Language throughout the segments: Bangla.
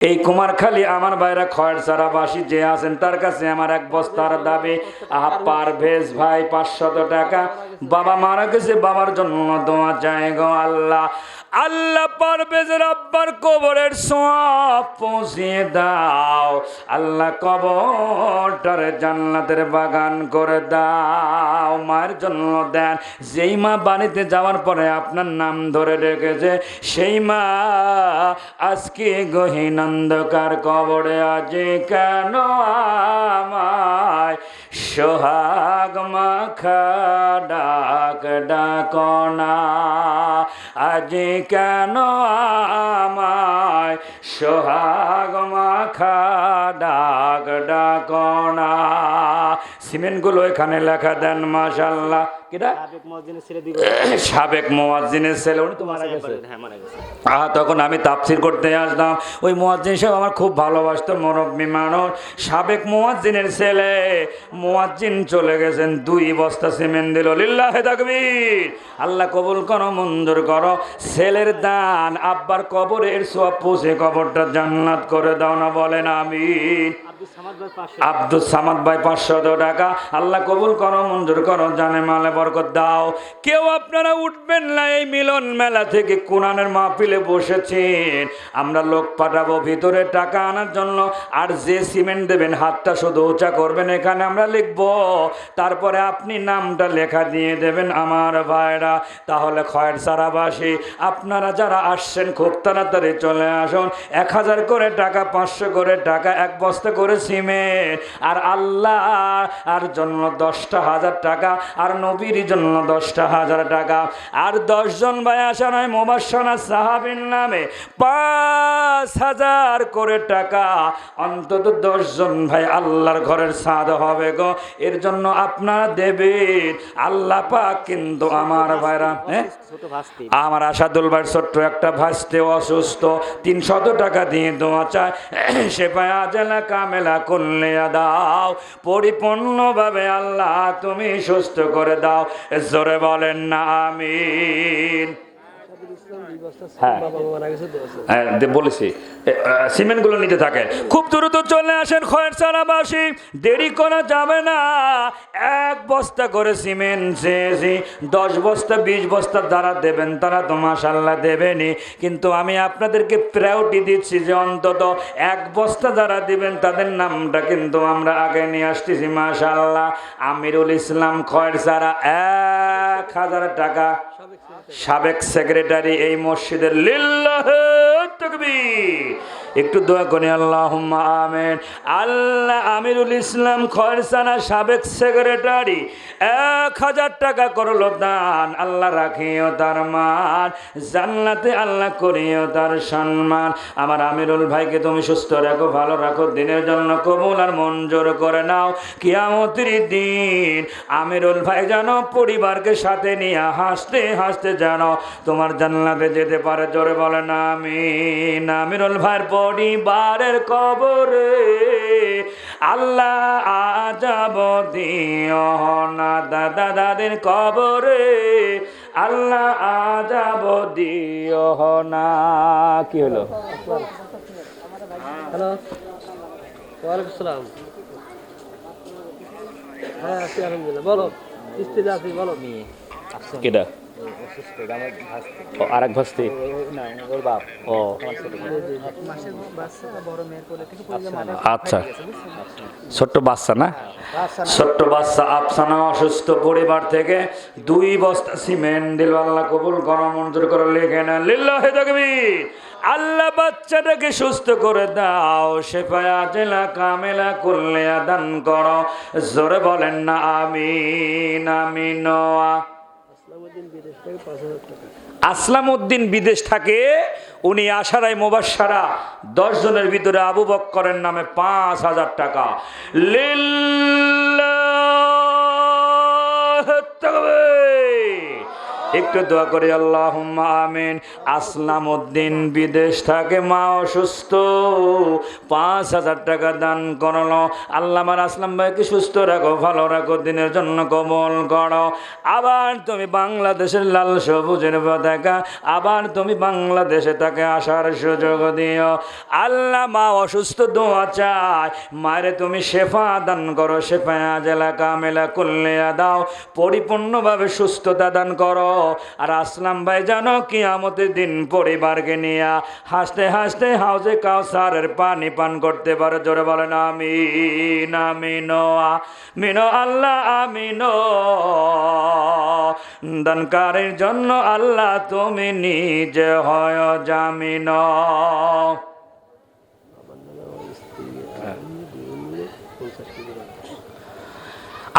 এই কুমারখালী আমার ভাইরা খয়েরছড়াবাসী যে আছেন তার কাছে আমার এক বস্তার দাবি। পারভেজ ভাই 500 টাকা। বাবা মারা গেছে, বাবার জন্য দোয়া চাই গো আল্লাহ। আল্লাহ পারভেজের আব্বার কবরের সওয়াব পৌঁছিয়ে দাও আল্লাহ, কবরটারে জান্নাতের বাগান করে দাও। মায়ের জন্য দেন, যেই মা বাড়িতে যাওয়ার পরে আপনার নাম ধরে রেখেছে সেই মা আজকে গহীন অন্ধকার কবরে আছে কেন আমায় সোহাগ মাখা ডাক ডাকনা, আজ কেন আমায় সোহাগ মাখা ডাক ডাকনা। সিমেন্টগুলো এখানে লেখা দেন মাশাআল্লাহ। কিরা সাবেক মুয়াজ্জিনের ছেলে, উনি তো মারা গেছে। তখন আমি তাফসীর করতে আসলাম, ওই মুয়াজ্জিন সাহেব আমার খুব ভালোবাসতো, মুরব্বী মানুষ, সাবেক মুয়াজ্জিনের ছেলে। মুয়াজ্জিন চলে গেছেন, 2 বস্তা সিমেন্ট দিল। লিল্লাহি তাকবীর। আল্লাহ কবুল করো, মঞ্জুর করো। ছেলের দান আব্বার কবরের সওয়াব পৌঁছে কবরটা জান্নাত করে দাও না, বলেন আমিন। আব্দুল সামাদ ভাই 500 টাকা। আল্লাহ কবুল করো, মঞ্জুর করো, জানে মালে বরকত দাও। কেউ আপনারা উঠবেন না, এই মিলন মেলা থেকে কোরআনের মাহফিলে বসেছেন, আমরা লোক পাঠাবো ভিতরে টাকা আনার জন্য। আর যে সিমেন্ট দেবেন হাতটা শুধু উঁচা করবেন, এখানে আমরা লিখবো, তারপরে আপনি নামটা লেখা দিয়ে দেবেন আমার ভাইরা। তাহলে খয়েরছড়াবাসী আপনারা যারা আসছেন খুব তাড়াতাড়ি চলে আসুন। 1000 করে টাকা, 500 করে টাকা, 1 বস্তা করে সিমেন্ট। আর আল্লাহ আর জন্য 10,000 টাকা, আর নবীর জন্য 10,000 টাকা। আর 10 জন ভাই আসা নয়, মুবাশশারা সাহাবীর নামে 5,000 করে টাকা। অন্তত 10 জন ভাই আল্লাহর ঘরের ছাদ হবে গো, এর জন্য আপনারা দেবেন। আল্লাহ পাক কিন্তু আমার ভাইরা, আমার আসাদুল ভাই ছোট্ট একটা ভাসতে অসুস্থ, 300 টাকা দিয়ে দোয়া চায়, সে পায়া জেলা কামেলা করলে দাও পরিপূর্ণভাবে আল্লাহ তুমি সুস্থ করে দাও। জোরে বলেন না আমিন। বলেছি সিমেন্ট গুলো নিতে থাকেন, খুব দ্রুত চলে আসেন খয়েরছড়াবাসী, দেরি করা যাবে না। 1 বস্তা করে সিমেন্ট চেয়েছি, 10 বস্তা 20 বস্তা যারা দেবেন তারা তো মাশাআল্লাহ দেবেনই, কিন্তু আমি আপনাদেরকে প্রায়োরিটি দিচ্ছি যে অন্তত 1 বস্তা যারা দিবেন তাদের নামটা কিন্তু আমরা আগে নিয়ে আসতেছি মাশাআল্লাহ। আমিরুল ইসলাম খয়েরছড়া 1000 টাকা, সাবেক সেক্রেটারি এই মসজিদের। লিল্লাহি তাকবীর। একটু দোয়া করি আল্লাহুম্মা আমিন। আল্লাহ আমিরুল ইসলাম খয়েরছড়া সাবেক সেক্রেটারি 1000 টাকা করলো দান। আল্লাহ রাখিও তার মান জান্নাতে, আল্লাহ করিও তার সম্মান। আমার আমিরুল ভাইকে তুমি সুস্থ রাখো, ভালো রাখো, দিনের জন্য কবুল আর মঞ্জুর করে নাও। কিয়ামতের দিন আমিরুল ভাই যেন পরিবারকে সাথে নিয়ে হাসতে হাসতে যেন তোমার জান্নাতে যেতে পারে। জোরে বলেন আমিন। আমিরুল ভাইয়ের পরিবারের কবরে আল্লাহ আযাব দিও না, দাদা দাদির কবরে আল্লাহ আযাব দিও না। কি হলো? হ্যালো, ওয়ালাইকুম আসসালাম। হ্যাঁ আছি আলহামদুলিল্লাহ। বলো, কিস্তি আছি, বলো। কেডা? আরেক ভাস্তি, ও আচ্ছা, ছোট্ট বাচ্চা না, ছোট্ট বাচ্চা আফসানা অসুস্থ পরিবার থেকে 2 বস্তা সিমেন্ট দিল। আল্লাহ কবুল করো, মঞ্জুর করে লিখে নেন। লিল্লাহি তাকবীর। আল্লাহ বাচ্চাটাকে সুস্থ করে দাও, শেফায়া জেলা কামেলা করলে দান করো। জোরে বলেন না আমিন। আমিন। আসলাম উদ্দিন বিদেশ থাকে, উনি আশারায় মুবাশশারা 10 জনের ভিতরে আবু বক্করের নামে 5,000 টাকা। লিল্লাহি তাকবীর। একটু দোয়া করি আল্লাহুম্মা আমিন। আসলাম উদ্দিন বিদেশ থাকে, মা অসুস্থ, 5,000 টাকা দান করলো। আল্লাহ আমার আসলাম ভাইকে সুস্থ রাখো, ভালো রাখো, দিনের জন্য কবল করো। আবার তুমি বাংলাদেশের লাল সবুজের পতাকা, আবার তুমি বাংলাদেশে তাকে আসার সুযোগ দিও। আল্লাহ মা অসুস্থ, দোয়া চায়, মায়ের তুমি শেফা দান করো, শেফা জেলা কামেলা কুল্লিয়া দাও, পরিপূর্ণভাবে সুস্থতা দান করো। আর আসলাম ভাই জানো কিয়ামতের দিন পরিবারকে নিয়ে হাসতে হাসতে হাউজে কাউসারের পানি পান করতে পারো। জোরে বলেন আমিন। আমিন আমিন আল্লাহ আমিন। দানকারীর জন্য আল্লাহ তুমি নিজে হয় জামিন।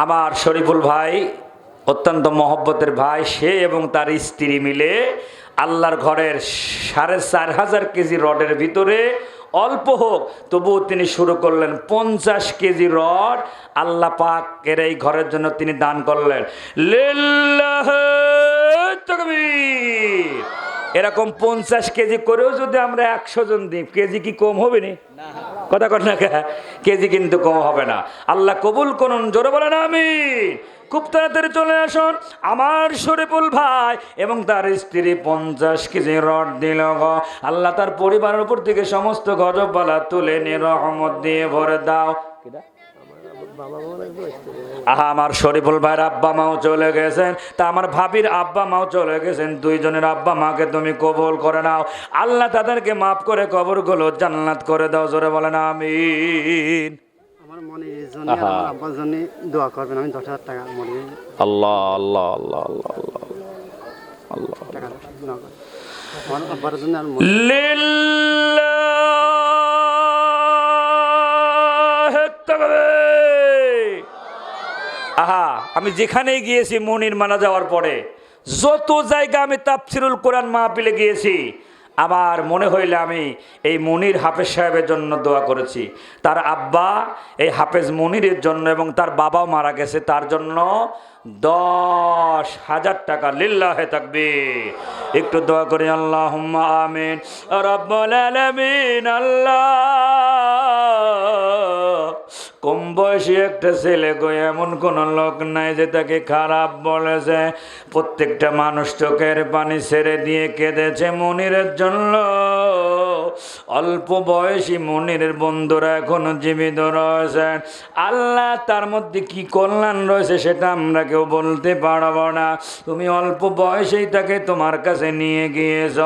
আমার শরীফুল ভাই অত্যন্ত মহব্বতের ভাই, সে এবং তার স্ত্রী মিলে আল্লাহর ঘরের 4,500 কেজি রডের ভিতরে অল্প হোক তবুও তিনি শুরু করলেন 50 কেজি রড আল্লাহ পাকের এই ঘরের জন্য তিনি দান করলেন। লিল্লাহি তাকবীর। এরকম 50 কেজি করেও যদি আমরা 100 জন দিই, কেজি কি কম হবে না? কথা কর না, কেজি কিন্তু কম হবে না। আল্লাহ কবুল করুন, জোরে বলেন আমিন। খুব তাড়াতাড়ি চলে আসুন। আমার শরীফুল ভাই এবং তার স্ত্রী 50 কেজি রড দিল গো। আল্লাহ তার পরিবারের উপর থেকে সমস্ত গজব বালা তুলে নিয়ে রহমত দিয়ে ভরে দাও। আহা, আমার শরীফুল ভাইয়ের আব্বা মাও চলে গেছেন, তা আমার ভাবির আব্বা মাও চলে গেছেন। দুইজনের আব্বা মাকে তুমি কবুল করে নাও। আল্লাহ তাদেরকে মাফ করে কবরগুলো জান্নাত করে দাও। জোরে বলেন আমিন। আমার মনির জন্য আর আমার আব্বার জন্য দোয়া করবেন। আমি 10,000 টাকা মনির আল্লাহ আল্লাহ আল্লাহ আল্লাহ আল্লাহ আল্লাহ। টাকা দোয়া করবেন আমার আব্বার জন্য আর লিল্লাহি তাকবীর। আহা, আমি যেখানেই গিয়েছি মনির মানা যাওয়ার পরে, যত জায়গা আমি তাফসিরুল কোরআন মাহফিলে গিয়েছি, আমার মনে হইলে আমি এই মনির হাফেজ সাহেবের জন্য দোয়া করেছি। তার আব্বা এই হাফেজ মনিরের জন্য এবং তার বাবাও মারা গেছে, তার জন্য 10,000 টাকা। লিল্লাহি তাকবীর। একটু দোয়া করি আল্লাহুম্মা আমিন। রব্বুল আলামিন। আল্লাহ, কম বয়সী একটা ছেলে গো, এমন কোন লোক নাই যে তাকে খারাপ বলেছে। প্রত্যেকটা মানুষ চোখের পানি ছেড়ে দিয়ে কেঁদেছে মনিরের জন্য। অল্প বয়সী মনিরের বন্ধুরা এখনো জীবিত রয়েছে। আল্লাহ, তার মধ্যে কি কল্যাণ রয়েছে সেটা আমরা কেউ বলতে পারবো না। তুমি অল্প বয়সেই তাকে তোমার কাছে নিয়ে গিয়েছ।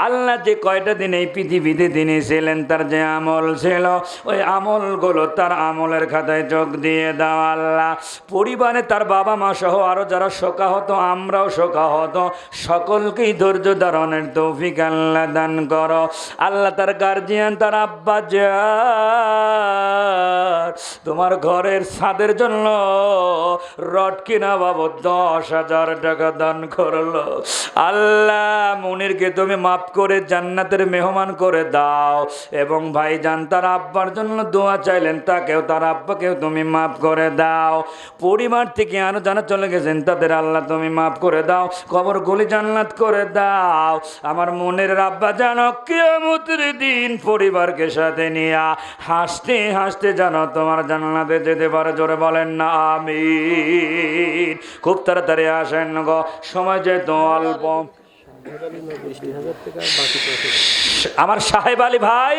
আল্লাহ, যে কয়টা দিন এই পৃথিবীতে তিনি ছিলেন, তার যে আমল ছিল, ওই আমলগুলো তার আমলের খাতায় যোগ দিয়ে দাও। আল্লাহ, পরিবারে তার বাবা মা সহ আরো যারা শোকাহত, আমরাও শোকাহত, সকলকেই ধৈর্য ধারণের তৌফিক আল্লাহ দান করো। আল্লাহ, তার গার্জিয়ান, তার আব্বা যান তোমার ঘরের ছাদের জন্য রড কিনা বাবদ 10,000 টাকা দান করলো। আল্লাহ, মুনিরকে তুমি মাফ করে জান্নাতের মেহমান করে দাও। এবং ভাইজান তার আব্বার জন্য দোয়া চাইলেন, তাকেও তার আব্বাকেও তুমি মাফ করে দাও। পরিবার থেকে আরো যারা চলে গেছেন তাদের আল্লাহ তুমি মাফ করে দাও, কবরগুলি জান্নাত করে দাও। আমার মনের আব্বা জানো কিয়ামতের দিন পরিবারকে সাথে নিয়ে হাসতে হাসতে জানো তোমার জান্নাতে যেতে পারে। জোরে বলেন না আমিন। খুব তাড়াতাড়ি আসেন গো, সময় যেহেতু অল্প। আমার সাহেব আলী ভাই,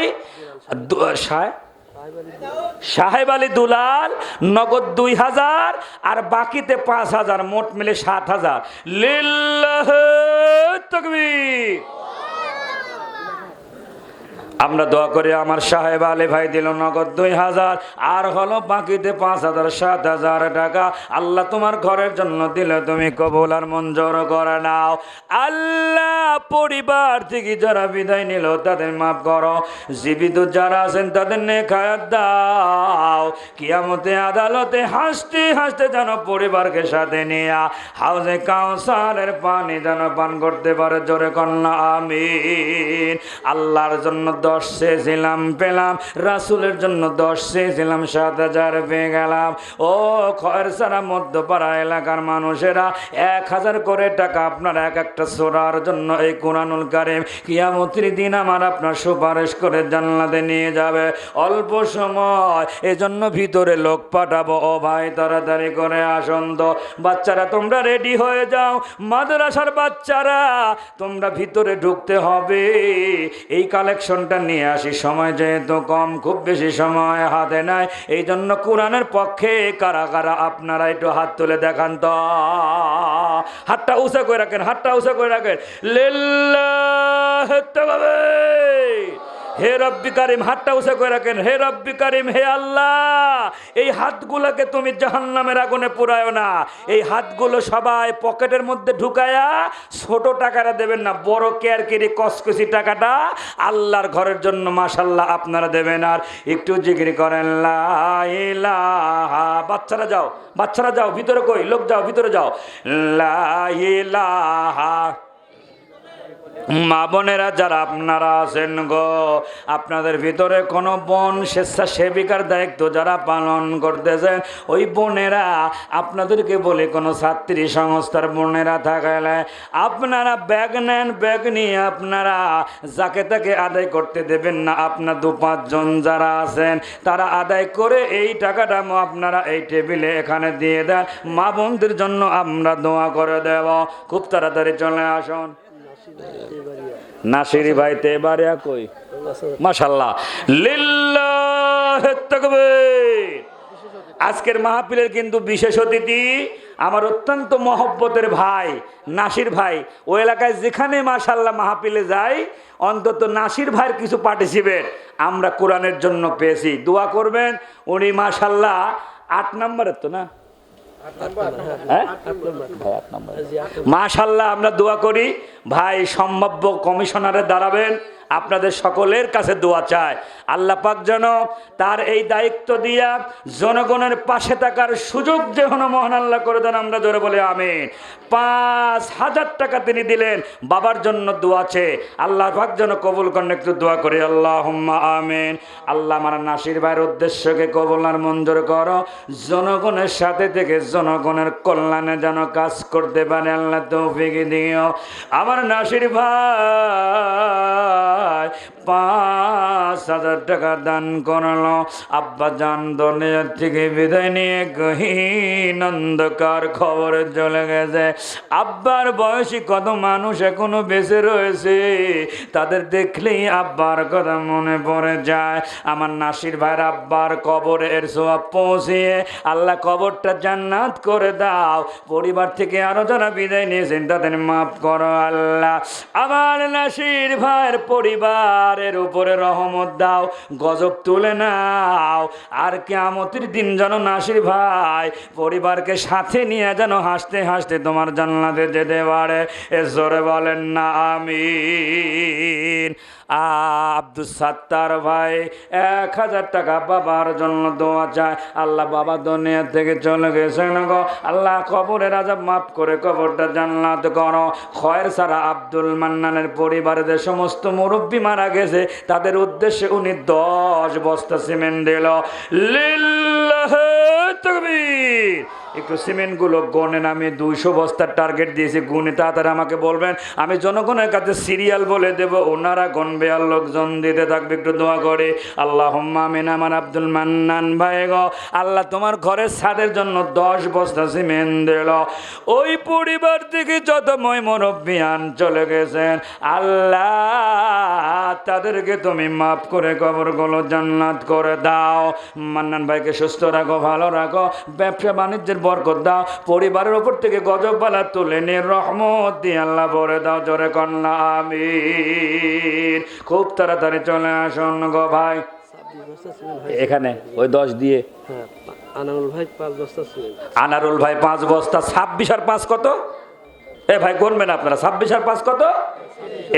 সাহেব আলী দুলাল নগদ 2,000 আর বাকিতে 5,000, মোট মিলে 7,000। লিল্লাহি তাকবীর। আমরা দোয়া করি, আমার সাহেব আলী ভাই দিল নগদ 2,000 আর হলো বাকিতে 5,000, 7,000 টাকা। আল্লাহ, তোমার ঘরের জন্য দিলে তুমি কবুল আর মঞ্জুর করে নাও। আল্লাহ, পরিবার থেকে যারা বিদায় নিল তাদের মাফ করো, জীবিত যারা আছেন তাদের নেক হায়াত দাও। কিয়ামতে আদালতে হাসতে হাসতে যেন পরিবারকে সাথে নিয়ে হাউজে কাউসারের পানি যেন পান করতে পারে। জোরে কন্যা আমিন। আল্লাহর জন্য 10 চেয়েছিলাম পেলাম, রাসূলের জন্য 10 চেয়েছিলাম 7,000 পেয়ে গেলাম। ও খয়েরছড়া মধ্যপাড়া এলাকার মানুষেরা 1,000 করে টাকা আপনার এক একটা সূরার জন্য এই কুরআনুল কারীম কিয়ামতের দিন আমার আপনার সুপারিশ করে জান্নাতে নিয়ে যাবে। অল্প সময়, এজন্য ভিতরে লোক পাঠাবো। ও ভাই তাড়াতাড়ি করে আসুন তো। বাচ্চারা তোমরা রেডি হয়ে যাও, মাদ্রাসার বাচ্চারা তোমরা ভিতরে ঢুকতে হবে। এই কালেকশনটা নিয়ে আসি, সময় যেহেতু কম, খুব বেশি সময় হাতে নাই, এই জন্য কোরআনের পক্ষে কারা কারা আপনারা একটু হাত তুলে দেখান তো। হাতটা উঁচা করে রাখেন, হাতটা উঁচা করে রাখেন। লিল্লাহি তাকবীর। হে রব্বি কারিম, হাতটা উঁচা করে রাখেন। হে রব্বি কারিম, হে আল্লাহ, এই হাতগুলোকে তুমি জাহান্নামের আগুনে পুরায়ো না। এই হাতগুলো সবাই পকেটের মধ্যে ঢুকায়া, ছোট টাকাটা দেবেন না, বড় কেয়ারকিরি কসকসি টাকাটা আল্লাহর ঘরের জন্য মাশাল্লাহ আপনারা দেবেন। আর একটু জিকির করেন লা ইলাহা। বাচ্চারা যাও, বাচ্চারা যাও, ভিতরে কই লোক যাও, ভিতরে যাও। লা ইলাহা। মা বোনেরা যারা আপনারা আছেন গো, আপনাদের ভিতরে কোনো বোন স্বেচ্ছাসেবিকার দায়িত্ব যারা পালন করতেছেন, ওই বোনেরা আপনাদেরকে বলি, কোনো ছাত্রী সংস্থার বোনেরা থাকলে আপনারা ব্যাগ নেন, ব্যাগ নিয়ে আপনারা যাকে তাকে আদায় করতে দেবেন না। আপনার 2-5 জন যারা আছেন তারা আদায় করে এই টাকাটা আপনারা এই টেবিলে এখানে দিয়ে দেন। মা বোনদের জন্য আমরা দোয়া করে দেব। খুব তাড়াতাড়ি চলে আসুন। নাসিরি ভাই তেবারিয়া কই? মাশাআল্লাহ, লিল্লাহি তাকবীর। আজকের মাহফিলের কিন্তু বিশেষ অতিথি আমার অত্যন্ত মহব্বতের ভাই নাসির ভাই। ওই এলাকায় যেখানে মাশাআল্লাহ মাহফিলে যাই, অন্তত নাসির ভাইয়ের কিছু পার্টিসিপেট আমরা কোরআনের জন্য পেয়েছি। দোয়া করবেন। উনি মাশাআল্লাহ 8 নম্বরের তো না, মাশাআল্লাহ আমরা দোয়া করি ভাই সম্ভাব্য কমিশনারে দাঁড়াবেন। আপনাদের সকলের কাছে দোয়া চায় আল্লাহ পাক যেন তার এই দায়িত্ব দিয়া জনগণের পাশে থাকার সুযোগ যেন মহান আল্লাহ করে দেন। আমরা জোরে বলে আমিন। 5,000 টাকা তিনি দিলেন, বাবার জন্য দোয়া আছে, আল্লাহ পাক যেন কবুল করেন। একটু দোয়া করি, আল্লাহুম্মা আমিন। আল্লাহ আমার নাসির ভাইয়ের উদ্দেশ্যকে কবুল আর মঞ্জুর করো। জনগণের সাথে থেকে জনগণের কল্যাণে যেন কাজ করতে পারে আল্লাহ তৌফিক দিও। আমার নাসির ভাই 5,000 টাকা দান করলো। আব্বা জান দুনিয়ার থেকে বিদায় নিয়ে গহীন অন্ধকার খবরে চলে গেছে। আব্বার বয়সী কত মানুষ এখনো বেঁচে রয়েছে, তাদের দেখলেই আব্বার কথা মনে পড়ে যায়। আমার নাসির ভাইয়ের আব্বার কবরে এর সোয়াব পৌঁছিয়ে আল্লাহ কবরটা জান্নাত করে দাও। পরিবার থেকে আরো যারা বিদায় নিয়েছেন তাদের মাফ করো আল্লাহ। আমার নাসির ভাইয়ের পরিবারের উপরে রহমত দাও, গজব তুলে নাও। আর কিয়ামতের দিন যেন নাসির ভাই পরিবারকে সাথে নিয়ে যেন হাসতে হাসতে তোমার জান্নাতে যেতে পারে। এ জোরে বলেন না আমিন। আব্দুল সাত্তার ভাই 1,000 টাকা বাবার জন্য দোয়া চায়। আল্লাহ বাবা দুনিয়া থেকে চলে গেছেন গো, আল্লাহ কবরের আযাব মাফ করে কবরটা জান্নাত করো। খয়েরছড়া আব্দুল মান্নানের পরিবারে যে সমস্ত মুরব্বী মারা গেছে তাদের উদ্দেশ্যে উনি 10 বস্তা সিমেন্ট দিল। লিল্লাহি তাকবীর। একটু সিমেন্টগুলো গণেন, আমি 200 বস্তার টার্গেট দিয়েছি, গুনে তাড়াতাড়ি আমাকে বলবেন, আমি জনগণের কাছে সিরিয়াল বলে দেব, ওনারা গণবে আর লোকজন দিতে থাকবে। একটু দোয়া করে আল্লাহুম্মা আমিন। আমার আব্দুল মান্নান ভাই গো, আল্লাহ তোমার ঘরের ছাদের জন্য 10 বস্তা সিমেন্ট দিল। ওই পরিবার থেকে যত মুরব্বিয়ান চলে গেছেন আল্লাহ তাদেরকে তুমি মাফ করে কবরগুলো জান্নাত করে দাও। মান্নান ভাইকে সুস্থ রাখো, ভালো রাখো, ব্যবসা বাণিজ্যের বরকত দাও, পরিবারের উপর থেকে গজব বালা তুলে নিয়ে রহমত দিয়ে আল্লাহ ভরে দাও। জোরে কন্যা আমিন। খুব তাড়াতাড়ি চলে আসুন গো ভাই এখানে। ওই 10 দিয়ে আনারুল ভাই 5 বস্তা সিমেন্ট। আনারুল ভাই 5 বস্তা। 26 আর 5 কত? এ ভাই গুনবেন আপনারা, 26 আর 5 কত?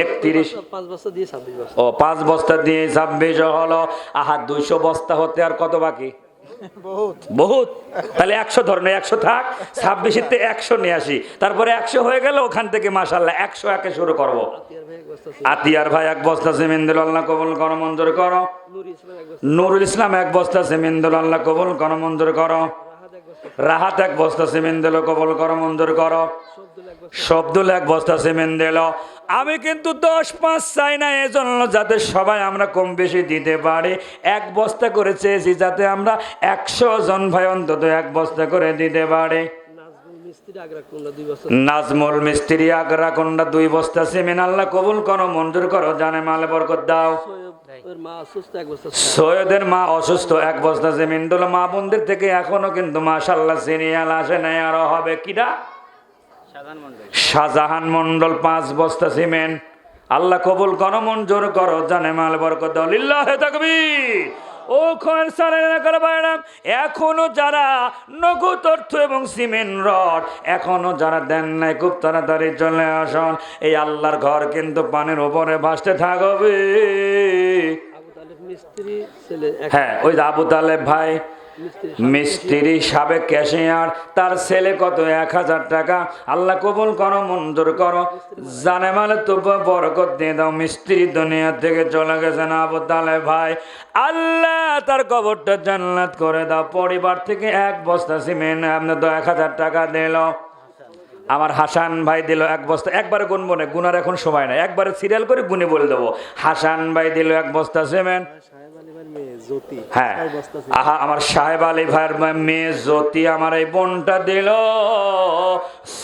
31। 5 বস্তা দিয়ে 26 বস্তা। ও 5 বস্তা দিয়ে 26 হলো। আহা 200 বস্তা হতে আর কত বাকি? বহুত। তাহলে 100 ধরনের 100 থাক, 26-তে 100 নিয়ে আসি, তারপরে 100 হয়ে গেল, ওখান থেকে মাশাআল্লাহ 101-এ শুরু করবো। আতিয়ার ভাই এক বস্তা সিমেন্ট। আতিয়ার ভাই 1 বস্তা সিমেন্ট দিল, আল্লাহ কবুল করো, মঞ্জুর করো। নুরুল ইসলাম এক বস্তা। নুরুল ইসলাম 1 বস্তা সিমেন্ট দিল, আল্লাহ কবুল করো, মঞ্জুর করো। রাহাত এক বস্তা। রাহাত 1 বস্তা সিমেন্ট দিল, কবুল করো, মঞ্জুর করো। শব্দুল এক বস্তা। শব্দুল 1 বস্তা সিমেন্ট দিল। আমি কিন্তু 10-5 চাই না, এজন্য যাতে সবাই আমরা কম বেশি দিতে পারি, 1 বস্তা করে চেয়েছি, যাতে আমরা 100 জন ভাই অন্তত 1 বস্তা করে দিতে পারি। নাজমুল মিস্ত্রি আগ্রা কুন্ডা 2 বস্তা। নাজমুল মিস্ত্রি আগ্রা কোন্ডা 2 বস্তা সিমেন্ট, আল্লাহ কবুল করো, মঞ্জুর করো, জানে মালে বরকত দাও। ওর মা অসুস্থ এক বস্তা। সৈয়দের মা অসুস্থ, 1 বস্তা সিমেন্ট হলো। মা বোনদের থেকে এখনো কিন্তু মাশাআল্লাহ সিরিয়াল আসে নাই, আরো হবে। কিরা? শাহজাহান মন্ডল 5 বস্তা সিমেন্ট, আল্লাহ কবুল করো, মঞ্জুর করো, জানে মাল বরকত দাও। লিল্লাহে তাকবীর। ও খয়ের সালের এলাকার বাইরা, এখনো যারা নগদ অর্থ এবং সিমেন্ট রড এখনো যারা দেন নাই, খুব তাড়াতাড়ি চলে আসুন। এই আল্লাহর ঘর কিন্তু পানির উপরে ভাসতে থাকবে। আবু তালেব মিস্ত্রি ছেলে এক হ্যাঁ, ওই যে আবু তালেব ভাই মিস্ত্রি, সাবেক ক্যাশিয়ার, তার ছেলে কত 1000 টাকা, আল্লাহ কবুল করো, মঞ্জুর করো, জানে মানে তো বরকত দিয়ে দাও। মিস্ত্রি দুনিয়া থেকে চলে গেছেন আবু তালেব ভাই, আল্লাহ তার কবরটা জান্নাত করে দাও। পরিবার থেকে 1 বস্তা সিমেন্ট আপনার তো 1000 টাকা দিল। আমার হাসান ভাই দিল 1 বস্তা, একবারে গুনবো না, গুনার এখন সময় নাই, একবারে সিরিয়াল করে গুনে বলে দেবো। হাসান ভাই দিল 1 বস্তা সিমেন্ট। হ্যাঁ, আহা, আমার সাহেব আলী ভাইয়ের মেয়ে জ্যোতি, আমার এই বোনটা দিল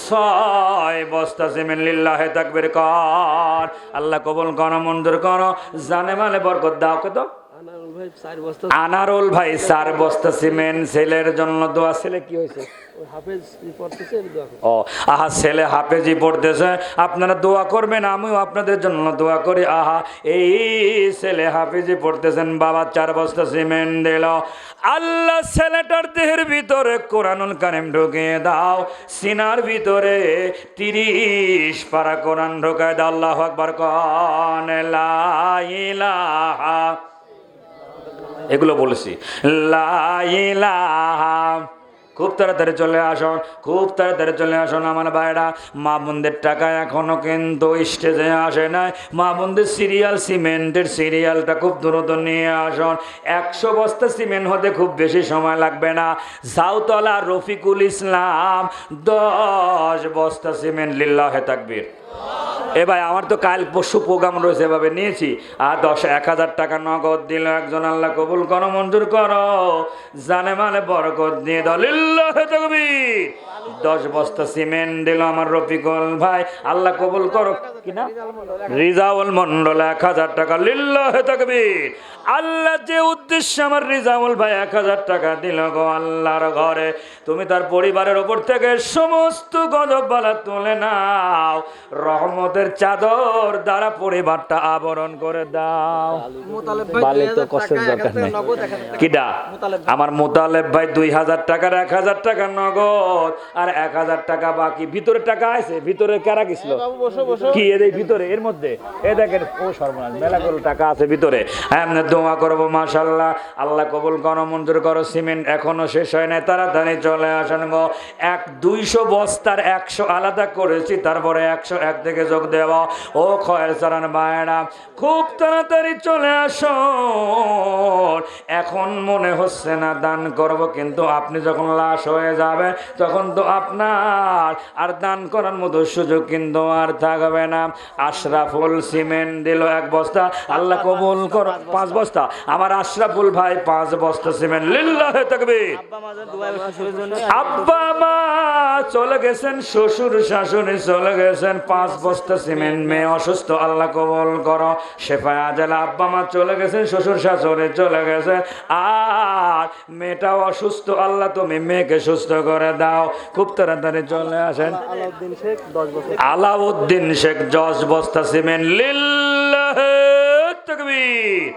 6 বস্তা সিমেন্ট। লিল্লাহে তাকবীর কর, আল্লাহ কবুল করো, মঞ্জুর করো, জানে মালে বরকত দাও। কত? আনারুল ভাই 4 বস্তা। আনারুল ভাই 4 বস্তা সিমেন্ট। ছেলের জন্য দোয়া। ছেলে কি হয়েছে? ওই হাফেজ পড়তেছে, আমি দোয়া করি। ও আহা, ছেলে হাফেজি পড়তেছে, আপনারা দোয়া করবেন, আমিও আপনাদের জন্য দোয়া করি। আহা, এই ছেলে হাফেজি পড়তেছেন, বাবা 4 বস্তা সিমেন্ট দিল। আল্লাহ ছেলেটার দেহের ভিতরে কোরআনুল কারিম ঢুকিয়ে দাও, সিনার ভিতরে 30 পারা কোরআন ঢুকায় দাও। আল্লাহু আকবার কোন, লা ইলাহা, এগুলো বলেছি, লা ইলাহা। খুব তাড়াতাড়ি চলে আসুন, খুব তাড়াতাড়ি চলে আসুন আমার ভাইরা। মা বোনদের টাকা এখনো কিন্তু স্টেজে আসে নাই। মা বোনদের সিরিয়াল, সিমেন্টের সিরিয়ালটা খুব দ্রুত নিয়ে আসুন। 100 বস্তা সিমেন্ট হতে খুব বেশি সময় লাগবে না। জাউতলা রফিকুল ইসলাম 10 বস্তা সিমেন্ট। লিল্লাহে তাকবীর। এ ভাই, আমার তো কাল পরশু প্রোগ্রাম রয়েছে, এভাবে নিয়েছি। আর 10,000 টাকা নগদ দিল একজন, আল্লাহ কবুল করো, মঞ্জুর করো, জানে মানে বরকত দিয়ে দাও। লিল্লাহে তাকবীর। 10 বস্তা সিমেন্ট দিল আমার রফিকুল ভাই, আল্লাহ কবুল করো। কি না? রিজাউল মন্ডল 1000 টাকা। লিল্লাহে তাকবীর। আল্লাহ যে উদ্দেশ্যে আমার রিজাউল ভাই 1000 টাকা দিল গো আল্লাহর ঘরে, তুমি তার পরিবারের ওপর থেকে সমস্ত গজব বালা তুলে নাও, রহমতের চাদর দ্বারা পরিবারটা আবরণ করে দাও। বালে তো কষ্টের দরকার নেই। কিডা? আমার মোতালেব ভাই 2000 টাকার 1000 টাকা নগদ আর 1000 টাকা বাকি। ভিতরে টাকা আছে, ভিতরে কারা গেছিল কি এর ভিতরে, এর মধ্যে এ দেখেন, ও সর্বনাশ, মেলা করে টাকা আছে ভিতরে। হ্যাঁ, দোয়া করবো, মাশাআল্লাহ, আল্লাহ কবুল করো, মঞ্জুর করো। সিমেন্ট এখনো শেষ হয় নাই, তাড়াতাড়ি চলে আসেন গো। 200 বস্তার 100 আলাদা করেছি, তারপরে 101 থেকে যোগ দেব। ও খয়ের সারান ভাইরা, খুব তাড়াতাড়ি চলে আসো। এখন মনে হচ্ছে না দান করব, কিন্তু আপনি যখন লাশ হয়ে যাবে তখন তো আপনার আর দান করার মতো সুযোগ কিন্তু আর থাকবে না। আশরাফুল সিমেন্ট দিল 1 বস্তা, আল্লাহ কবুল করো। 5 বস্তা আমার আশরাফুল ভাই 5 বস্তা সিমেন্ট। লিল্লাহে তাকবীর। আব্বা মা চলে গেছেন, শ্বশুর শাশুড়ি চলে গেছেন, 5 বস্তা সিমেন্ট। মেয়ে অসুস্থ, আল্লাহ কবুল করো, শেফা আজলা। আব্বা মা চলে গেছেন, শ্বশুর শাশুড়ি চলে গেছেন, আর মেয়েটাও অসুস্থ, আল্লাহ তুমি মেয়েকে সুস্থ করে দাও। খুব তাড়াতাড়ি চলে আসেন। আলাউদ্দিন শেখ 10 বস্তা সিমেন্ট। লিল্লাহে তাকবীর।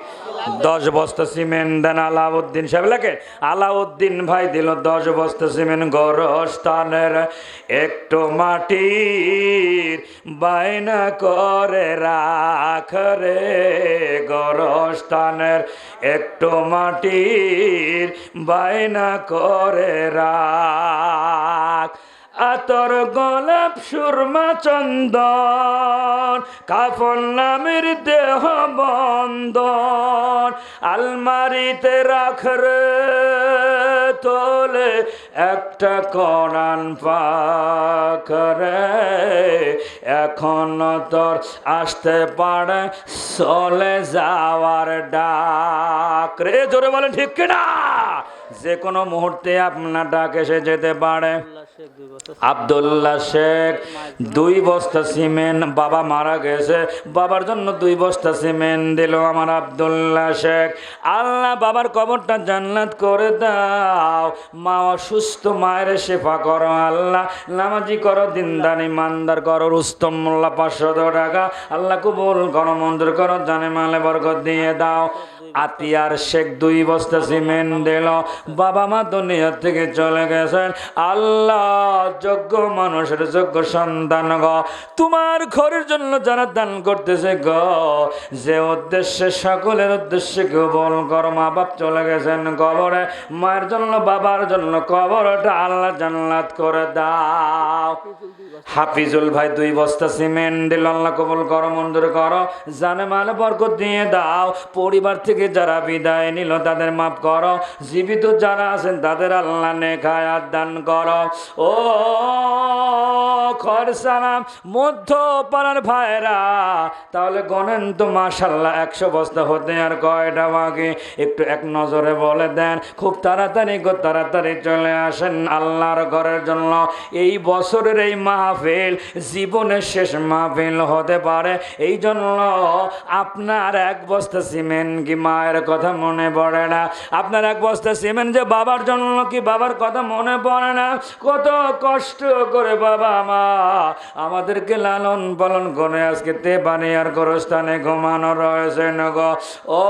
10 বস্তা সিমেন্ট দেন আলাউদ্দিন সাহেব লেখে আলাউদ্দিন ভাই দিল 10 বস্তা সিমেন্ট গোরস্থানের একটু মাটির বাইনা করে রাখ রে গোরস্থানের একটু মাটির বাইনা করে রাখ আতর গোলাপ সুরমা চন্দন কাফন নামের দেহ বন্দন আলমারিতে রাখ রে তোলে একটা কোরআন পাক রে এখন তোর আসতে পারে চলে যাওয়ার ডাক রে জোরে বলেন ঠিক কিনা যে কোনো মুহূর্তে আপনার ডাক এসে যেতে পারে আব্দুল্লাহ শেখ 2 বস্তা সিমেন্ট বাবা মারা গেছে বাবার জন্য 2 বস্তা সিমেন্ট দিল আমার আব্দুল্লাহ শেখ আল্লাহ বাবার কবরটা জান্নাত করে দাও মা অসুস্থ মায়ের শেফা করো আল্লাহ নামাজি করো দিনদার ইমানদার করো রুস্তম মোল্লা 500 টাকা আল্লাহ কবুল করো মঞ্জুর করো জানে মালে বরকত দিয়ে দাও আতিয়ার শেখ 2 বস্তা সিমেন্ট দিল বাবা মা দুনিয়া থেকে চলে গেছেন আল্লাহ যোগ্য মানুষের যোগ্য সন্তান গ তোমার ঘরের জন্য যারা দান করতেছে গ যে উদ্দেশ্যে সকলের উদ্দেশ্যে কবুল করো মা বাপ চলে গেছেন কবরে মায়ের জন্য বাবার জন্য কবরটা আল্লাহ জান্নাত করে দাও হাফিজুল ভাই 2 বস্তা সিমেন্ট দিল আল্লাহ কবুল করো মঞ্জুর করো জানে মালে বরকত দিয়ে দাও পরিবার থেকে যারা বিদায় নিল তাদের মাফ করো জীবিত যারা আছেন তাদের আল্লাহ নেক হায়াত দান করো ও খরসানাম মধ্য পাড়ার ভাইরা তাহলে গণেন তো মাশাআল্লাহ 100 বস্তা হতে আর কয়টা বাকি একটু এক নজরে বলে দেন খুব তাড়াতাড়ি চলে আসেন আল্লাহর ঘরের জন্য এই বছরের এই মাহফিল জীবনের শেষ মাহফিল হতে পারে এই জন্য আপনার 1 বস্তা সিমেন্ট কি মায়ের কথা মনে পড়ে না আপনার 1 বস্তা সিমেন্ট যে বাবার জন্য কি বাবার কথা মনে পড়ে না কত কষ্ট করে বাবা মা আমাদেরকে লালন পালন করে আজকে তেবানিয়ার গোরস্থানে ঘুমানো রয়েছে গো ও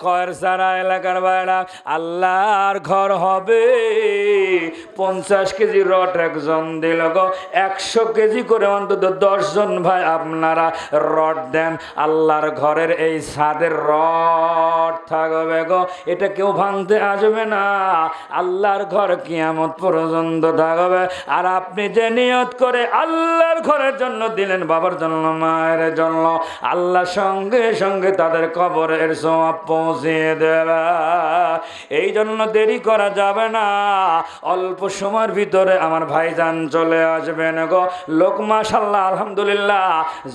খয়েরসারা এলাকার বাইরা আল্লাহর ঘর হবে 50 কেজি রড একজন দিল গো 100 কেজি করে অন্তত 10 জন ভাই আপনারা রড দেন আল্লাহর ঘরের এই ছাদের রড থাকবে গো এটা কেউ ভাঙতে আসবে না আল্লাহর ঘর কিয়ামত পর্যন্ত থাকবে আর আপনি যে নিয়ত করে আল্লাহর ঘরের জন্য দিলেন বাবার জন্য মায়ের জন্য আল্লাহ সঙ্গে সঙ্গে তাদের কবরের সওয়াব পৌঁছিয়ে দেবে এই জন্য দেরি করা যাবে না অল্প সময়ের ভিতরে আমার ভাইজান চলে আসবেন গো লোক মাশাআল্লাহ আলহামদুলিল্লাহ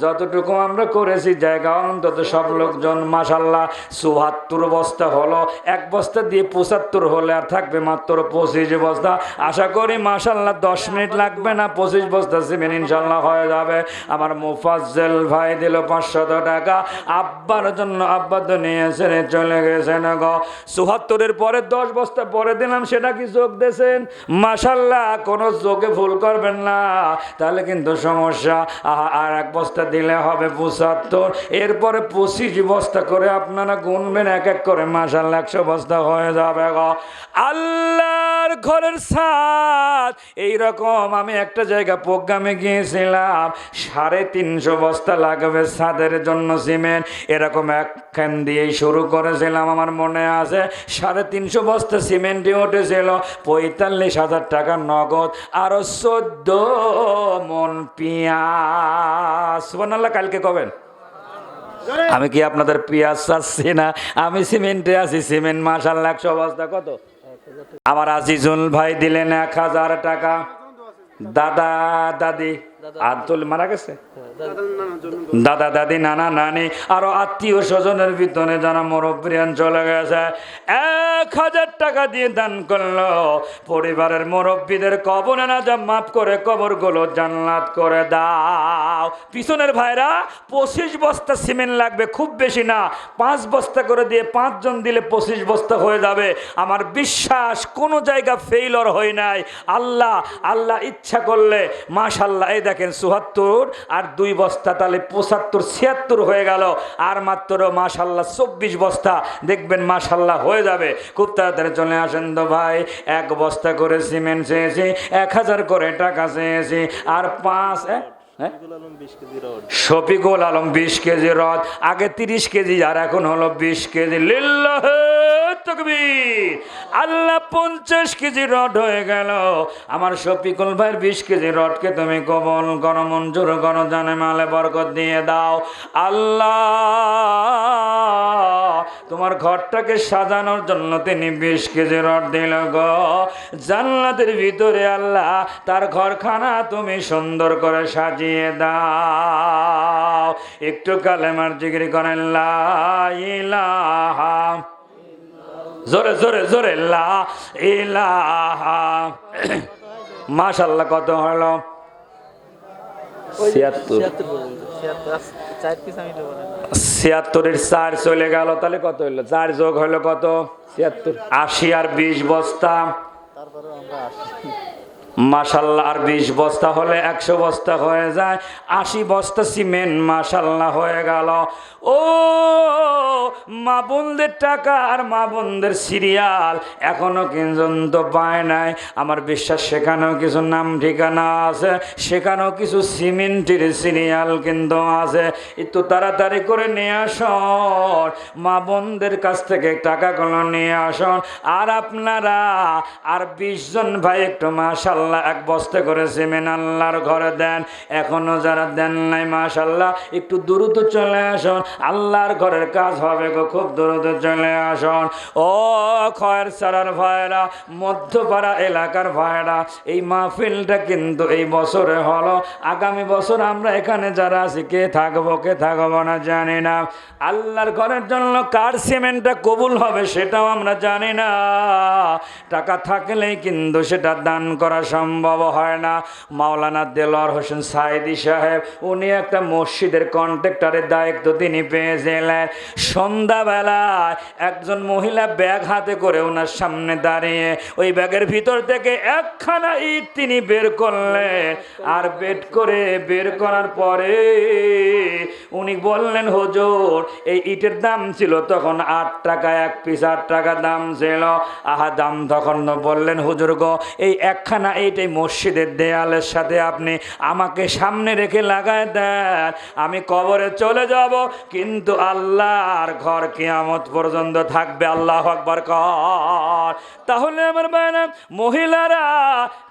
যতটুকু আমরা করেছি জায়গা অন্তত সব লোকজন মাশাআল্লাহ 74 বস্তা হলো 1 বস্তা দিয়ে 75 হলে আর থাকবে মাত্র 25 বস্তা আশা করি মাশাআল্লাহ 10 মিনিট লাগবে না 25 বস্তা সিমেন্ট ইনশাআল্লাহ হয়ে যাবে আমার মুফাজ্জল ভাই দিল 500 টাকা আব্বার জন্য আব্বা তো নিয়ে ছেড়ে চলে গেছেন গো 74 এর পরে 10 বস্তা পরে দিলাম সেটা কি যোগ দিয়েছেন মাশাআল্লাহ কোনো যোগে ভুল করবেন না তাহলে কিন্তু সমস্যা আর 1 বস্তা দিলে হবে 75 এরপরে 25 বস্তা করে আপনারা গুনবেন এক এক করে মাশাআল্লাহ 100 বস্তা হয়ে যাবে গো আল্লাহর ঘরের ছাদ এইরকম আমি একটা জায়গা প্রোগ্রামে গিয়েছিলাম 350 বস্তা লাগবে ছাদের জন্য সিমেন্ট এরকম একখান দিয়েই শুরু করেছিলাম আমার মনে আছে 350 বস্তা সিমেন্টই উঠেছিল 45,000 টাকা নগদ আরো 14 মন পেঁয়াজ সুবহানাল্লাহ কালকে কবেন আমি কি আপনাদের পেঁয়াজ চাচ্ছি না আমি সিমেন্টে আছি সিমেন্ট মাশাআল্লাহ 100 বস্তা কত আমার আজিজুল ভাই দিলেন 1000 টাকা দাদা দাদি আব্দুল মারা গেছে দাদা দাদি নানা নানি আরো আত্মীয় স্বজনের ভিতরে যারা মুরব্বিয়ান চলে গেছে 1000 টাকা দিয়ে দান করলো পরিবারের মুরব্বীদের কবরে না যা মাফ করে কবরগুলো জান্নাত করে দাও পিছনের ভাইরা 25 বস্তা সিমেন্ট লাগবে খুব বেশি না 5 বস্তা করে দিয়ে 5 জন দিলে 25 বস্তা হয়ে যাবে আমার বিশ্বাস কোনো জায়গা ফেইলর হয় নাই আল্লাহ ইচ্ছা করলে মাশাআল্লাহ এই দেখেন ৭৪ আর 2 বস্তা তাহলে ৭৫ ৭৬ হয়ে গেল, আর মাত্র মাশাল্লাহ 24 বস্তা দেখবেন মাশাল্লাহ হয়ে যাবে। খুব তাড়াতাড়ি চলে আসেন তো ভাই। 1 বস্তা করে সিমেন্ট চেয়েছি, 1000 করে টাকা চেয়েছি, আর 5 শফিকুল আলম 20 কেজি রড, আগে 30 কেজি আর এখন হলো 20 কেজি। লিল্লাহে তাকবীর। আল্লাহ 50 কেজি রড হয়ে গেল। আমার শফিকুল ভাইয়ের 20 কেজি রডকে তুমি কবুল করো, মঞ্জুর করো, জানে মালে বরকত দিয়ে দাও। আল্লাহ তোমার ঘরটাকে সাজানোর জন্য তিনি 20 কেজি রড দিল গো। জান্নাতের ভিতরে আল্লাহ তার ঘরখানা তুমি সুন্দর করে সাজিয়ে দাও। একটু কালেমার জিকির করেন লা ইলাহা, জোরে জোরে জোরে লা ইলাহা। মাশাআল্লাহ কত হলো? 76। 76-এর 4 চলে গেল, তাহলে কত হলো? 4 যোগ হলো কত? 76। 80 আর 20 বস্তা, মাশাল্লাহ আর 20 বস্তা হলে 100 বস্তা হয়ে যায়। 80 বস্তা সিমেন্ট মাশাল্লাহ হয়ে গেল। ও মা বোনদের টাকা আর মা বোনদের সিরিয়াল এখনো পর্যন্ত পায় নাই। আমার বিশ্বাস সেখানেও কিছু নাম ঠিকানা আছে, সেখানেও কিছু সিমেন্টের সিরিয়াল কিন্তু আছে। একটু তাড়াতাড়ি করে নিয়ে আসুন, মা বোনদের কাছ থেকে টাকাগুলো নিয়ে আসুন। আর আপনারা আর 20 জন ভাই একটু মাশাল্লাহ 1 বস্তা করে সিমেন্ট আল্লাহর ঘরে দেন। এখনো যারা দেন নাই মাশাল্লাহ একটু দ্রুত চলে আসুন, আল্লাহর ঘরের কাজ হবে গো, খুব দ্রুত চলে আসুন। ও খয়ের সারার ভাইরা, মধ্যপাড়া এলাকার ভাইরা, এই মাহফিলটা কিন্তু এই বছরে হলো। আগামী বছর আমরা এখানে যারা আছি কে থাকবো না জানি না। আল্লাহর ঘরের জন্য কার সিমেন্টটা কবুল হবে সেটাও আমরা জানি না। টাকা থাকলেই কিন্তু সেটা দান করা সম্ভব হয় না। মাওলানা দেলোয়ার হোসেন সাইদি সাহেব উনি একটা মসজিদের কন্ট্রাক্টরের দায়িত্ব তিনি পেয়েছিলেন। সন্ধ্যাবেলায় একজন মহিলা ব্যাগ হাতে করে ওনার সামনে দাঁড়িয়ে ওই ব্যাগের ভিতর থেকে একখানা ইট তিনি বের করলেন। আর বের করার পরে উনি বললেন, হুজুর এই ইটের দাম ছিল তখন 8 টাকা 1 পিস, 8 টাকা দাম ছিল। দাম তখন বললেন, হুজুর গো এই একখানা ইট এই মসজিদের দেয়ালের সাথে আপনি আমাকে সামনে রেখে লাগায় দেন, আমি কবরে চলে যাব, কিন্তু আল্লাহর ঘর কিয়ামত পর্যন্ত থাকবে। আল্লাহু আকবার কর। তাহলে আমার ভাইরা মহিলারা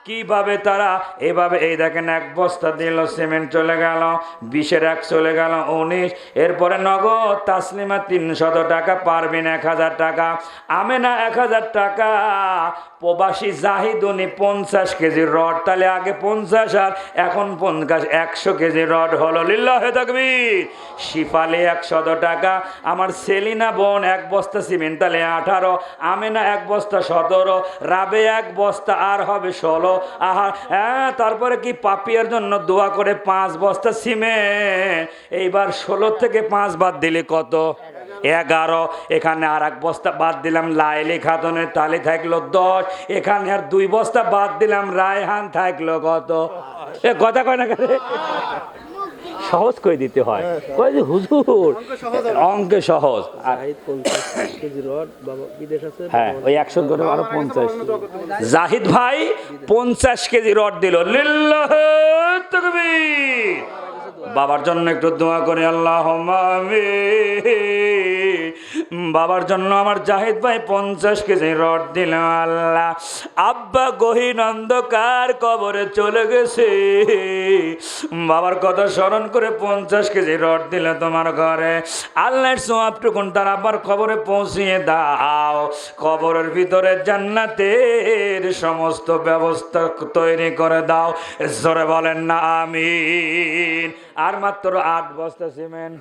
কিভাবে তারা এভাবে এই দেখেন 1 বস্তা দিল সিমেন্ট চলে গেল, 20-এর 1 চলে গেল 19। এরপরে নগদ তাসলিমা 300 টাকা, পারবেন 1000 টাকা, আমেনা 1000 টাকা, প্রবাসী জাহিদুনি 50 কেজি রড। তাহলে আগে 50 আর এখন 50, 100 কেজি রড হলো। লিল্লাহে তাকবীর। শিফালি 100 টাকা, আমার সেলিনা বোন 1 বস্তা সিমেন্ট তাহলে 18, আমেনা 1 বস্তা 17, রাবে 1 বস্তা আর হবে 16। তারপরে কি পাপিয়ার জন্য দোয়া করে 5 বস্তা সিমেন্ট। এইবার 16 থেকে 5 বাদ দিলে কত? 11। এখানে আর 1 বস্তা বাদ দিলাম লাইলি খাতুনের, তালি থাকলো 10। এখানে আর 2 বস্তা বাদ দিলাম রায়হান, থাকলো কত? কথা কয় না কেন? সহজ করে দিতে হয়। কয় যে হুজুর অঙ্কে সহজ। হ্যাঁ ওই 100 করে আরো 50। জাহিদ ভাই 50 কেজি রড দিল। লিল্লাহে তাকবীর। বাবার জন্য একটু দোয়া করে আল্লাহুম্মা আমিন। বাবার জন্য আমার জাহিদ ভাই 50 কেজি রড দিল। আল্লাহ আব্বা গহীন অন্ধকার কবরে চলে গেছে, বাবার কথা স্মরণ করে 50 কেজি রড দিল তোমার ঘরে। আল্লাহর সওয়াবটুকুন তার আব্বার কবরে পৌঁছিয়ে দাও। কবরের ভিতরে জান্নাতের সমস্ত ব্যবস্থা তৈরি করে দাও। জোরে বলেন না আমিন। আর মাত্র 8 বস্তা সিমেন্ট।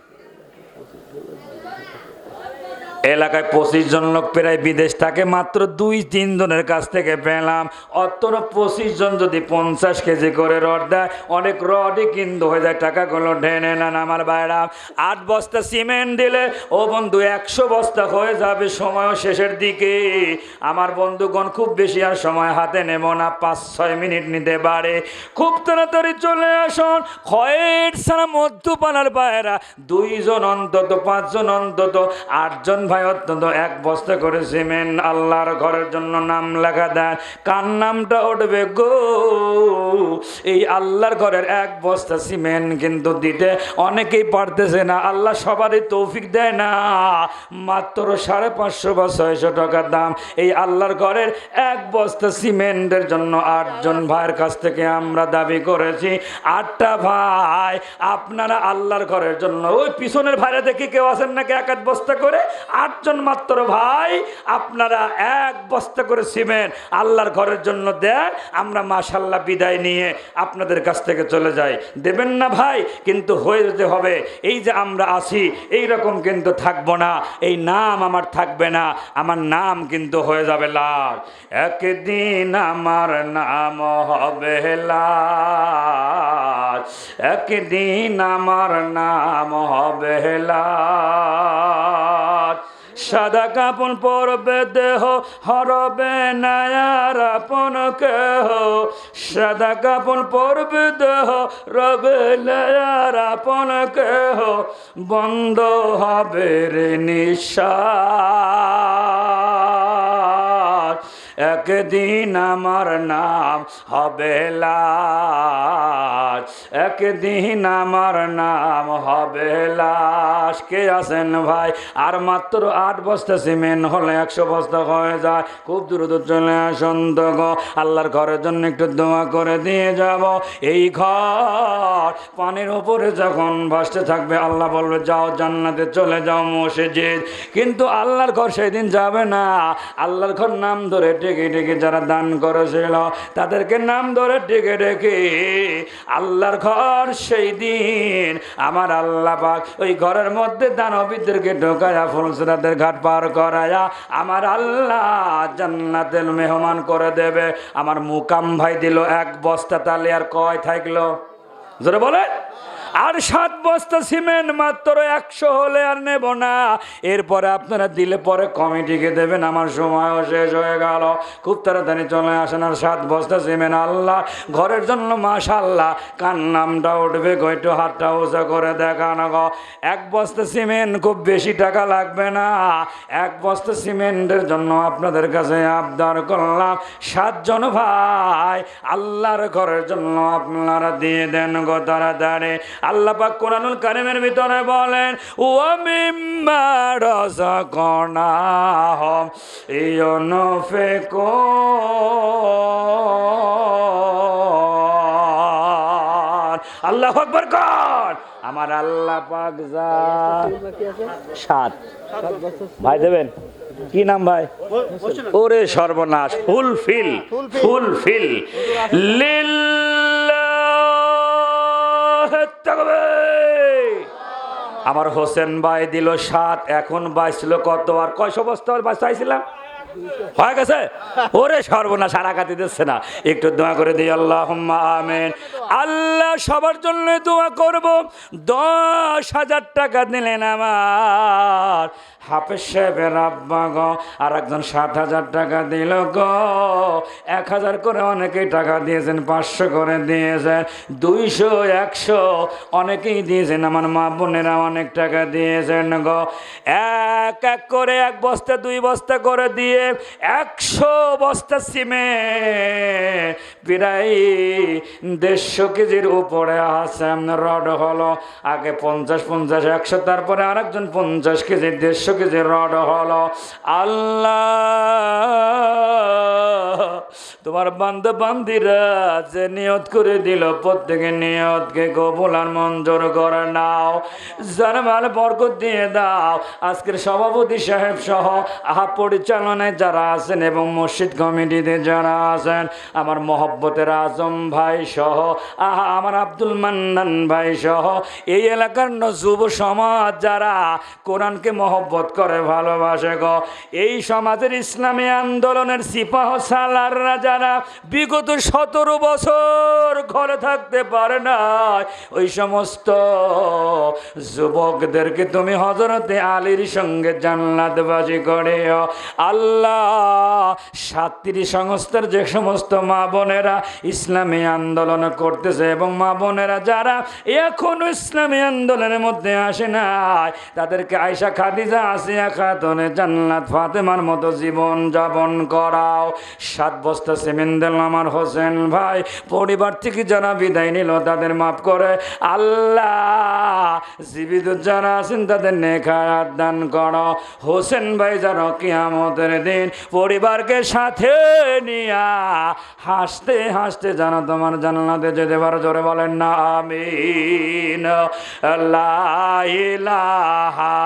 এলাকায় 25 জন লোক প্রায় বিদেশ থাকে, মাত্র 2-3 জনের কাছ থেকে পেলাম। অতর 25 জন যদি 50 কেজি করে রড দেয়, অনেক রডই কিন্তু হয়ে যায়, টাকাগুলো ঢেনে নেন আমার ভাইরা। 8 বস্তা সিমেন্ট দিলে ও বন্ধু 100 বস্তা হয়ে যাবে, সময়ও শেষের দিকে। আমার বন্ধুগণ খুব বেশি আর সময় হাতে নেব না, 5-6 মিনিট নিতে পারে। খুব তাড়াতাড়ি চলে আসুন। খয়ের ছাড়া মধ্যপাড়ার ভাইরা 2 জন অন্তত, 5 জন অন্তত, 8 জন ভাই অন্তত 1 বস্তা করে সিমেন্ট আল্লাহর ঘরের জন্য নাম লেখা দেন। কার নামটা উঠবে গো? এই আল্লাহর ঘরের 1 বস্তা সিমেন্ট কিন্তু দিতে অনেকেই পারতেছে না। আল্লাহ সবারই তৌফিক দেয় না। মাত্র 550 বা 600 টাকা দাম এই আল্লাহর ঘরের 1 বস্তা সিমেন্টের জন্য 8 জন ভাইয়ের কাছ থেকে আমরা দাবি করেছি। 8টা ভাই আপনারা আল্লাহর ঘরের জন্য, ওই পিছনের ভাইরা দেখি কেউ আছেন নাকি 1 বস্তা করে? 8 জন মাত্র ভাই আপনারা 1 বস্তা করে সিমেন্ট আল্লাহর ঘরের জন্য দেন। আমরা মাশাআল্লাহ বিদায় নিয়ে আপনাদের কাছ থেকে চলে যাই। দেবেন না ভাই? কিন্তু হয়ে যেতে হবে। এই যে আমরা আছি এই রকম কিন্তু থাকবো না, এই নাম আমার থাকবে না, আমার নাম কিন্তু হয়ে যাবে লাল। একদিন আমার নাম হবে লাল, একদিন আমার নাম হবে লাল। সাদা কাপড় পরবে দেহ, হরবে নায়ার আপন কেহ। সাদা কাপড় পরবে দেহ, রবে নায়ার আপন কেহ। বন্ধ হবে রে নিঃশ্বাস, একদিন আমার নাম হবে লাশ, একদিন আমার নাম হবে লাশ। কে আছেন ভাই? আর মাত্র 8 বস্তা সিমেন্ট হলে 100 বস্তা হয়ে যায়। খুব দ্রুত চলে আসুন তো গো, আল্লাহর ঘরের জন্য একটু দোয়া করে দিয়ে যাব। এই ঘর পানির উপরে যখন ভাসতে থাকবে, আল্লাহ বলবে যাও জান্নাতে চলে যাও মসজিদ। কিন্তু আল্লাহর ঘর সেদিন যাবে না। আল্লাহর ঘর নাম ধরে ডেকে ডেকে যারা দান করেছিল তাদেরকে নাম ধরে ডেকে ডেকে আল্লাহর ঘর সেই দিন আমার আল্লাহ পাক ওই ঘরের মধ্যে দানবীদেরকে ঢোকায়া ফুলসিরাতের ঘাট পার করায়া আমার আল্লাহ জান্নাতের মেহমান করে দেবে। আমার মুকাম ভাই দিল 1 বস্তা, তাহলে আর কয় থাকলো? জোরে বলে। আর 7 বস্তা সিমেন্ট মাত্র 100 হলে আর নেব না। এরপরে আপনারা দিলে পরে কমিটিকে দেবেন। আমার সময়ও শেষ হয়ে গেল। খুব তাড়াতাড়ি চলে আসেন। আর 7 বস্তা সিমেন্ট আল্লাহ ঘরের জন্য মাশাআল্লাহ। কার নামটা উঠবে গো? একটু হাতটা উঁচা করে দেখানো গো। 1 বস্তা সিমেন্ট খুব বেশি টাকা লাগবে না। 1 বস্তা সিমেন্টের জন্য আপনাদের কাছে আবদার করলাম, 7 জন ভাই আল্লাহর ঘরের জন্য আপনারা দিয়ে দেন গো তাড়াতাড়ি। আল্লাহ পাক কোরআনুল কারীমের ভিতরে বলেন, ওয়া মিম্মা রাযাকনাহুম ইউনফিকুন। আল্লাহু আকবার কর। আমার আল্লাহ পাক যা 7 ভাই দেবেন। কি নাম ভাই? ওরে সর্বনাশ। ফুলফিল, ফুলফিল লিল্লাহ তাকবীর। আমার হোসেন ভাই দিল 7, এখন বাইছিল কত? আর কয়শো বস্তা বাঁচাইছিলাম? হয়ে গেছে? ওরে সর্বনাশ, সারাকাতি দিচ্ছে না। একটু দোয়া করে দিই, আল্লাহুম্মা আমিন। আল্লাহ সবার জন্য দোয়া করব। 10,000 টাকা দিলেন আমার হাফেজ সাহেবের আব্বা গো। আর একজন 7,000 টাকা দিল গো। 1,000 করে অনেকেই টাকা দিয়েছেন, 500 করে দিয়েছেন, 200, 100 অনেকেই দিয়েছেন। আমার মা বোনেরা অনেক টাকা দিয়েছেন গো। এক এক করে 1 বস্তা 2 বস্তা করে দিয়ে 100 বস্তা সিমেন্ট প্রায় 150 কেজির উপরে আছে রড হলো। আগে 50, 100, তারপরে আরেকজন 50 কেজি 150 কেজির রড হলো। আল্লাহ তোমার বান্দা বান্দিরা যে নিয়ত করে দিল প্রত্যেকের নিয়তকে কবুল আর মঞ্জুর করে নাও, জানমাল বরকত দিয়ে দাও। আজকের সভাপতি সাহেব সহ পরিচালনায় যারা আছেন এবং মসজিদ কমিটিতে যারা আছেন, আমার মহব্বতের আজম ভাই সহ আমার আব্দুল মান্নান ভাই সহ এই এলাকার যুব সমাজ যারা কোরআনকে মহব্বত করে ভালোবাসে গো, এই সমাজের ইসলামী আন্দোলনের সিপাহ সালাররা যারা বিগত 17 বছর ঘরে থাকতে পারে না, ওই সমস্ত যুবকদেরকে তুমি হযরতে আলীর সঙ্গে জান্নাতবাসী করিও আল্লাহ। 7টি সংস্থার যে সমস্ত মা বোনেরা ইসলামী আন্দোলন করতেছে এবং মা বোনেরা যারা এখনো ইসলামী আন্দোলনের মধ্যে আসে নাই, তাদেরকে আয়েশা, খাদিজা, আসিয়া খাতুনে জান্নাত, ফাতেমার মতো জীবন যাপন করাও। 7 বস্তা সিমেন্ট দিল আমার হোসেন ভাই, পরিবার থেকে যারা বিদায় নিল তাদের মাফ করে আল্লাহ। জীবিত যারা আছেন তাদের নেক হায়াত দান করো। হোসেন ভাই যারা কিয়ামতের দিন পরিবারকে সাথে নিয়া হাসতে হাসতে যেন তোমার জান্নাতে যেতে পারো, জোরে বলেন না আমিন। লা ইলাহা